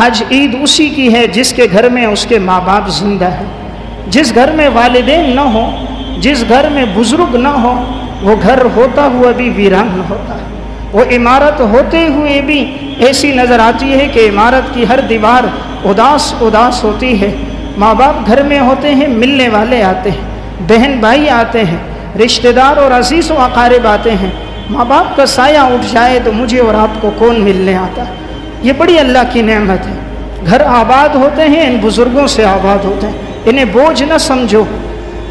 آج عید اسی کی ہے جس کے گھر میں اس کے ماں باپ زندہ ہیں. جس گھر میں والدین نہ ہو، جس گھر میں بزرگ نہ ہو، وہ گھر ہوتا ہوا بھی ویران نہ ہوتا ہے. وہ عمارت ہوتے ہوئے بھی ایسی نظر آتی ہے کہ عمارت کی ہر دیوار اداس اداس ہوتی ہے. ماں باپ گھر میں ہوتے ہیں، ملنے والے آتے ہیں، بہن بھائی آتے ہیں، رشتہ دار اور عزیز و اقارب آتے ہیں. ماں باپ کا سایہ اٹھ جائے تو مجھے اور آپ کو کون ملنے آتا ہے؟ یہ بڑی اللہ کی نعمت ہے. گھر آباد ہوتے ہیں، ان بزرگوں سے آباد ہوتے ہیں. انہیں بوجھ نہ سمجھو،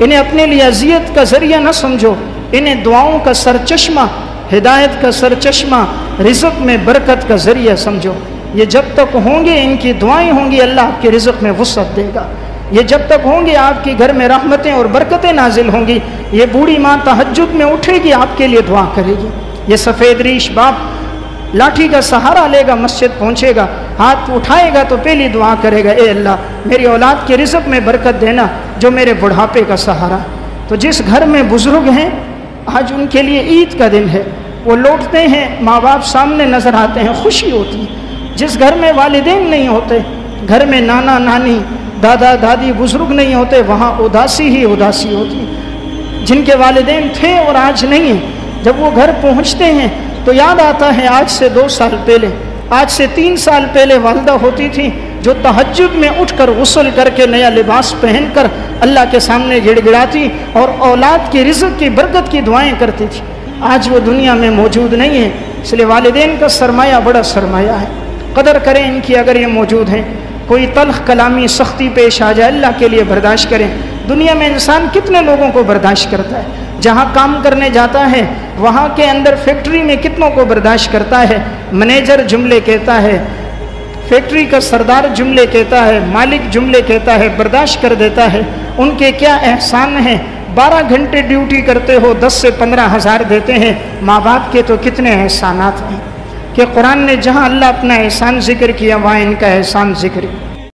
انہیں اپنے لیے اذیت کا ذریعہ نہ سمجھو، انہیں دعاؤں کا سرچشمہ، ہدایت کا سرچشمہ، رزق میں برکت کا ذریعہ سمجھو. یہ جب تک ہوں گے، ان کی دعائیں ہوں گی، اللہ آپ کے رزق میں وسعت دے گا. یہ جب تک ہوں گے، آپ کے گھر میں رحمتیں اور برکتیں نازل ہوں گی. یہ بوڑھی ماں تہجد میں اٹھے گی، آپ کے لیے دعا کرے گی. یہ سفید ریش باپ لاٹھی کا سہارا لے گا، مسجد پہنچے گا، ہاتھ اٹھائے گا تو پہلی دعا کرے گا، اے اللہ میری اولاد کے رزق میں برکت دینا جو میرے بڑھاپے کا سہارا. تو جس گھر میں بزرگ ہیں، آج ان کے لیے عید کا دن ہے. وہ لوٹتے ہیں، ماں باپ سامنے نظر آتے ہیں، خوشی ہوتی ہے. جس گھر میں والدین نہیں ہوتے، گھر میں نانا نانی دادا دادی بزرگ نہیں ہوتے، وہاں اداسی ہی اداسی ہوتی ہے. جن کے والدین تھے اور آج نہیں ہیں، جب وہ گھر پہنچتے ہیں تو یاد آتا ہے آج سے 2 سال پہلے، آج سے 3 سال پہلے والدہ ہوتی تھی جو تہجد میں اٹھ کر غسل کر کے نیا لباس پہن کر اللہ کے سامنے گڑ گڑاتی اور اولاد کی رزق کی برکت کی دعائیں کرتی تھی. آج وہ دنیا میں موجود نہیں ہے. اس لیے والدین کا سرمایہ بڑا سرمایہ ہے. قدر کریں ان کی اگر یہ موجود ہیں. کوئی تلخ کلامی سختی پیش آ جائے، اللہ کے لیے برداشت کریں. دنیا میں انسان کتنے لوگوں کو برداشت کرتا ہے. جہاں کام کرنے جاتا ہے وہاں کے اندر فیکٹری میں کتنوں کو برداشت کرتا ہے. منیجر جملے کہتا ہے، فیکٹری کا سردار جملے کہتا ہے، مالک جملے کہتا ہے، برداشت کر دیتا ہے. ان کے کیا احسان ہیں. 12 گھنٹے ڈیوٹی کرتے ہو، 10 سے 15 ہزار دیتے ہیں. ماں باپ کے تو کتنے احسانات ہیں کہ قرآن نے جہاں اللہ اپنا احسان ذکر کیا وہاں ان کا احسان ذکر کیا.